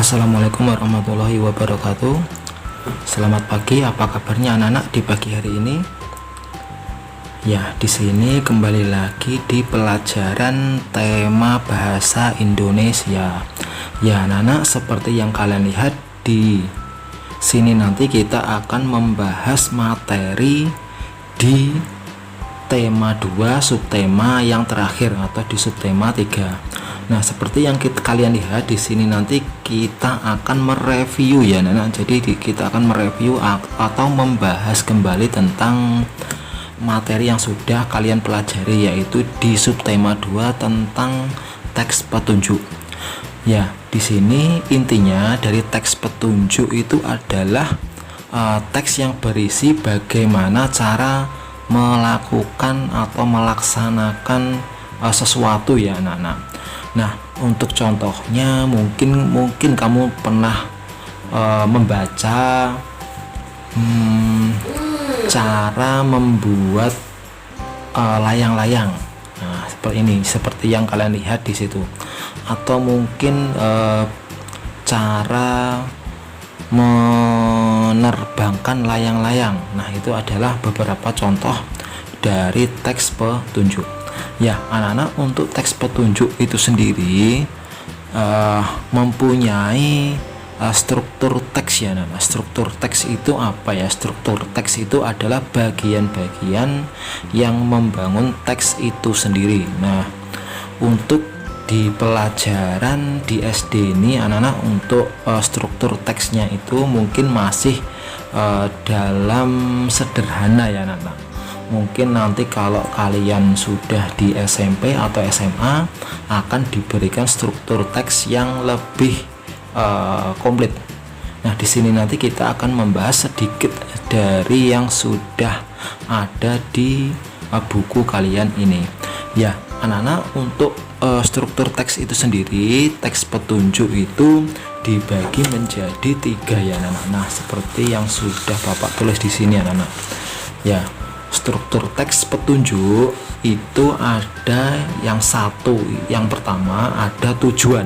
Assalamualaikum warahmatullahi wabarakatuh. Selamat pagi, apa kabarnya anak-anak di pagi hari ini? Ya, di sini kembali lagi di pelajaran tema bahasa Indonesia. Ya, anak-anak, seperti yang kalian lihat di sini nanti kita akan membahas materi di tema 2 subtema yang terakhir atau di subtema 3. Nah, seperti yang kalian lihat di sini nanti kita akan mereview ya, Nana. Jadi kita akan mereview atau membahas kembali tentang materi yang sudah kalian pelajari, yaitu di subtema 2 tentang teks petunjuk. Ya, di sini intinya dari teks petunjuk itu adalah teks yang berisi bagaimana cara melakukan atau melaksanakan sesuatu ya, anak-anak. Nah, untuk contohnya mungkin kamu pernah membaca cara membuat layang-layang. Nah, seperti ini, seperti yang kalian lihat di situ. Atau mungkin cara menerbangkan layang-layang. Nah, itu adalah beberapa contoh dari teks petunjuk. Ya, anak-anak, untuk teks petunjuk itu sendiri mempunyai struktur teks ya, anak. Struktur teks itu apa ya? Struktur teks itu adalah bagian-bagian yang membangun teks itu sendiri. Nah, untuk di pelajaran di SD ini, anak-anak, untuk struktur teksnya itu mungkin masih dalam sederhana ya, anak-anak. Mungkin nanti kalau kalian sudah di SMP atau SMA akan diberikan struktur teks yang lebih komplit. Nah, di sini nanti kita akan membahas sedikit dari yang sudah ada di buku kalian ini. Ya, anak-anak, untuk struktur teks itu sendiri, teks petunjuk itu dibagi menjadi 3 ya, anak-anak. Nah, seperti yang sudah Bapak tulis di sini, anak-anak. Ya, struktur teks petunjuk itu ada yang satu. Yang pertama ada tujuan,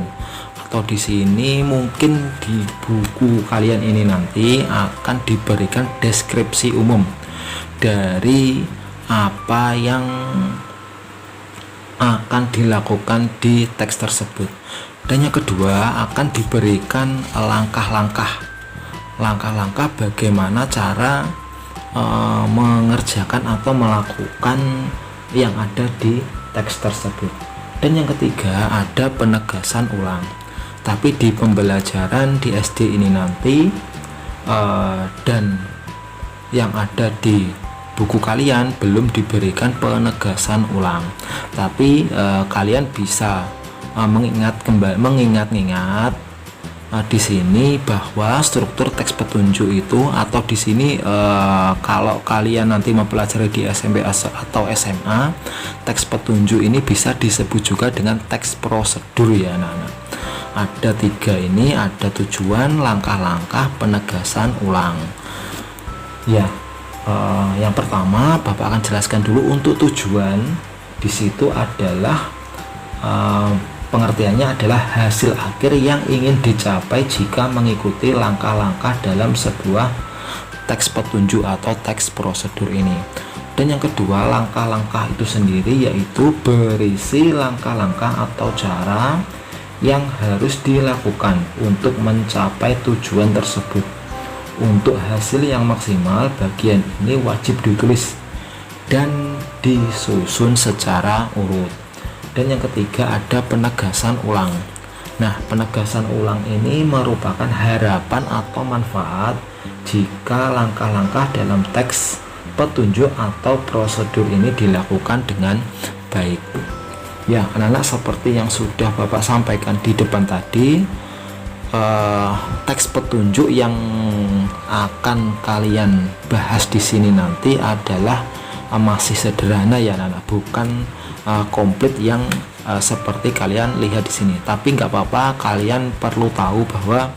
atau di sini mungkin di buku kalian ini nanti akan diberikan deskripsi umum dari apa yang akan dilakukan di teks tersebut. Dan yang kedua akan diberikan langkah-langkah bagaimana cara mengerjakan atau melakukan yang ada di teks tersebut. Dan yang ketiga ada penegasan ulang. Tapi di pembelajaran di SD ini nanti dan yang ada di buku kalian belum diberikan penegasan ulang. Tapi kalian bisa mengingat di sini bahwa struktur teks petunjuk itu, atau di sini kalau kalian nanti mempelajari di SMP atau SMA, teks petunjuk ini bisa disebut juga dengan teks prosedur ya, anak-anak. Ada 3 ini, ada tujuan, langkah-langkah, penegasan ulang. Ya, yang pertama Bapak akan jelaskan dulu untuk tujuan. Di situ adalah pengertiannya adalah hasil akhir yang ingin dicapai jika mengikuti langkah-langkah dalam sebuah teks petunjuk atau teks prosedur ini. Dan yang kedua, langkah-langkah itu sendiri yaitu berisi langkah-langkah atau cara yang harus dilakukan untuk mencapai tujuan tersebut. Untuk hasil yang maksimal, bagian ini wajib ditulis dan disusun secara urut. Dan yang ketiga ada penegasan ulang. Nah, penegasan ulang ini merupakan harapan atau manfaat jika langkah-langkah dalam teks petunjuk atau prosedur ini dilakukan dengan baik. Ya, anak-anak, seperti yang sudah Bapak sampaikan di depan tadi, teks petunjuk yang akan kalian bahas di sini nanti adalah masih sederhana ya, anak-anak, bukan komplit yang seperti kalian lihat di sini. Tapi nggak apa-apa, kalian perlu tahu bahwa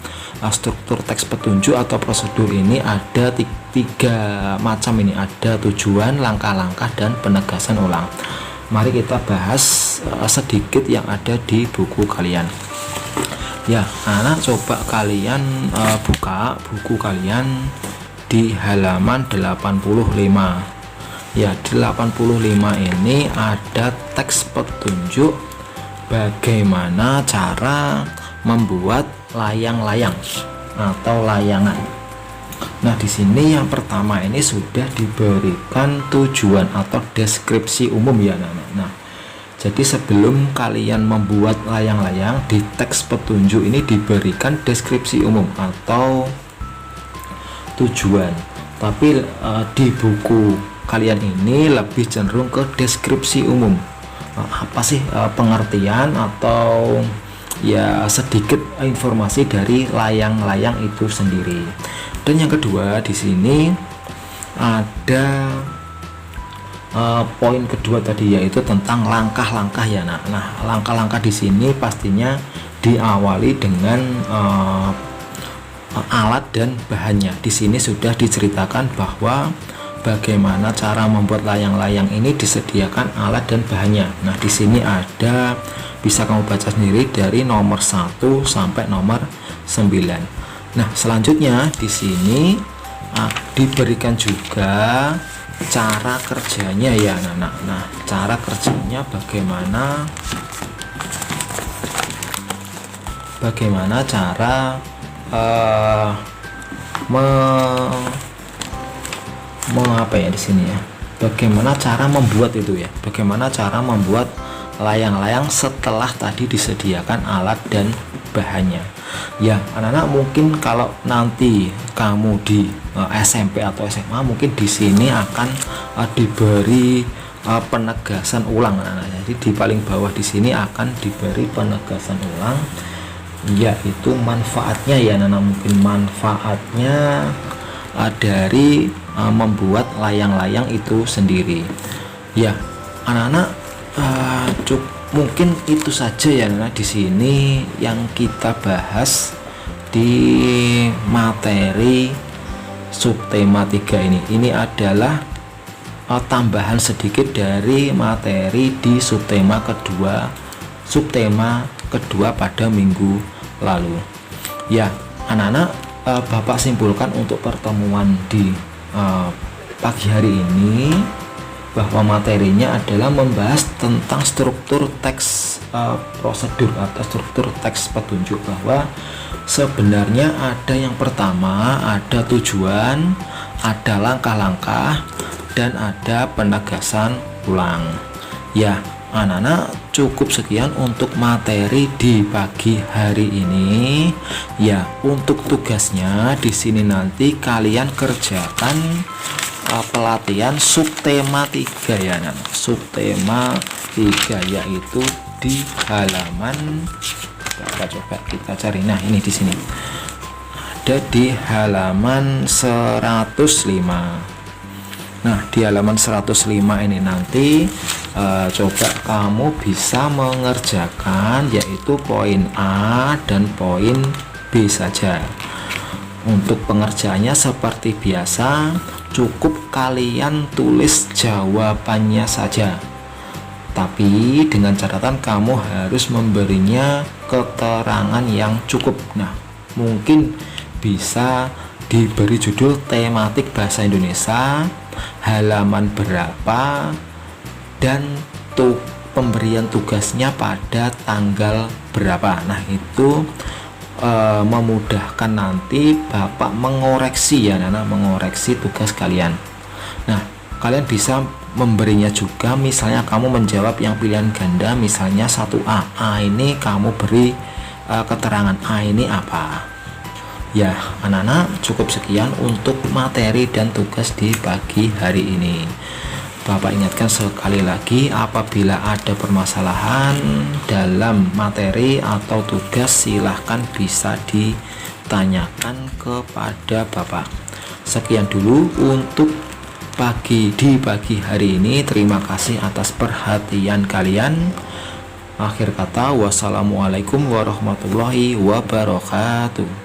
struktur teks petunjuk atau prosedur ini ada 3 macam ini, ada tujuan, langkah-langkah, dan penegasan ulang. Mari kita bahas sedikit yang ada di buku kalian. Ya, anak coba kalian buka buku kalian di halaman 85. Ya, di 85 ini ada teks petunjuk bagaimana cara membuat layang-layang atau layangan. Nah, di sini yang pertama ini sudah diberikan tujuan atau deskripsi umum ya anak-anak. Nah, jadi sebelum kalian membuat layang-layang, di teks petunjuk ini diberikan deskripsi umum atau tujuan. Tapi di buku kalian ini lebih cenderung ke deskripsi umum. Apa sih pengertian atau ya sedikit informasi dari layang-layang itu sendiri. Dan yang kedua di sini ada poin kedua tadi, yaitu tentang langkah-langkah ya. Nah, langkah-langkah di sini pastinya diawali dengan alat dan bahannya. Di sini sudah diceritakan bahwa bagaimana cara membuat layang-layang ini, disediakan alat dan bahannya. Nah, di sini ada, bisa kamu baca sendiri dari nomor 1 sampai nomor 9. Nah, selanjutnya di sini diberikan juga cara kerjanya ya anak-anak. Nah, cara kerjanya bagaimana cara apa ya di sini ya, bagaimana cara membuat itu ya, bagaimana cara membuat layang-layang setelah tadi disediakan alat dan bahannya. Ya anak-anak, mungkin kalau nanti kamu di SMP atau SMA, mungkin di sini akan diberi penegasan ulang anak-anak. Jadi di paling bawah di sini akan diberi penegasan ulang, yaitu manfaatnya ya anak-anak. Mungkin manfaatnya dari membuat layang-layang itu sendiri. Ya anak-anak, mungkin itu saja ya anak-anak di sini yang kita bahas di materi subtema 3 ini. Ini adalah tambahan sedikit dari materi di subtema kedua pada minggu lalu. Ya anak-anak, Bapak simpulkan untuk pertemuan di pagi hari ini bahwa materinya adalah membahas tentang struktur teks prosedur atau struktur teks petunjuk, bahwa sebenarnya ada yang pertama, ada tujuan, ada langkah-langkah, dan ada penegasan ulang. Ya anak-anak, cukup sekian untuk materi di pagi hari ini. Ya, untuk tugasnya di sini nanti kalian kerjakan pelatihan subtema 3 ya anak. Subtema 3 yaitu di halaman, coba kita cari. Nah, ini di sini. Ada di halaman 105. Nah, di halaman 105 ini nanti coba kamu bisa mengerjakan yaitu poin A dan poin B saja. Untuk pengerjaannya seperti biasa, cukup kalian tulis jawabannya saja. Tapi dengan catatan kamu harus memberinya keterangan yang cukup. Nah, mungkin bisa diberi judul tematik bahasa Indonesia, halaman berapa, dan pemberian tugasnya pada tanggal berapa. Nah, itu memudahkan nanti Bapak mengoreksi ya Nana, mengoreksi tugas kalian. Nah, kalian bisa memberinya juga, misalnya kamu menjawab yang pilihan ganda, misalnya 1A. A ini kamu beri keterangan A ini apa. Ya anak-anak, cukup sekian untuk materi dan tugas di pagi hari ini. Bapak ingatkan sekali lagi, apabila ada permasalahan dalam materi atau tugas, silahkan bisa ditanyakan kepada Bapak. Sekian dulu untuk di pagi hari ini. Terima kasih atas perhatian kalian. Akhir kata, wassalamualaikum warahmatullahi wabarakatuh.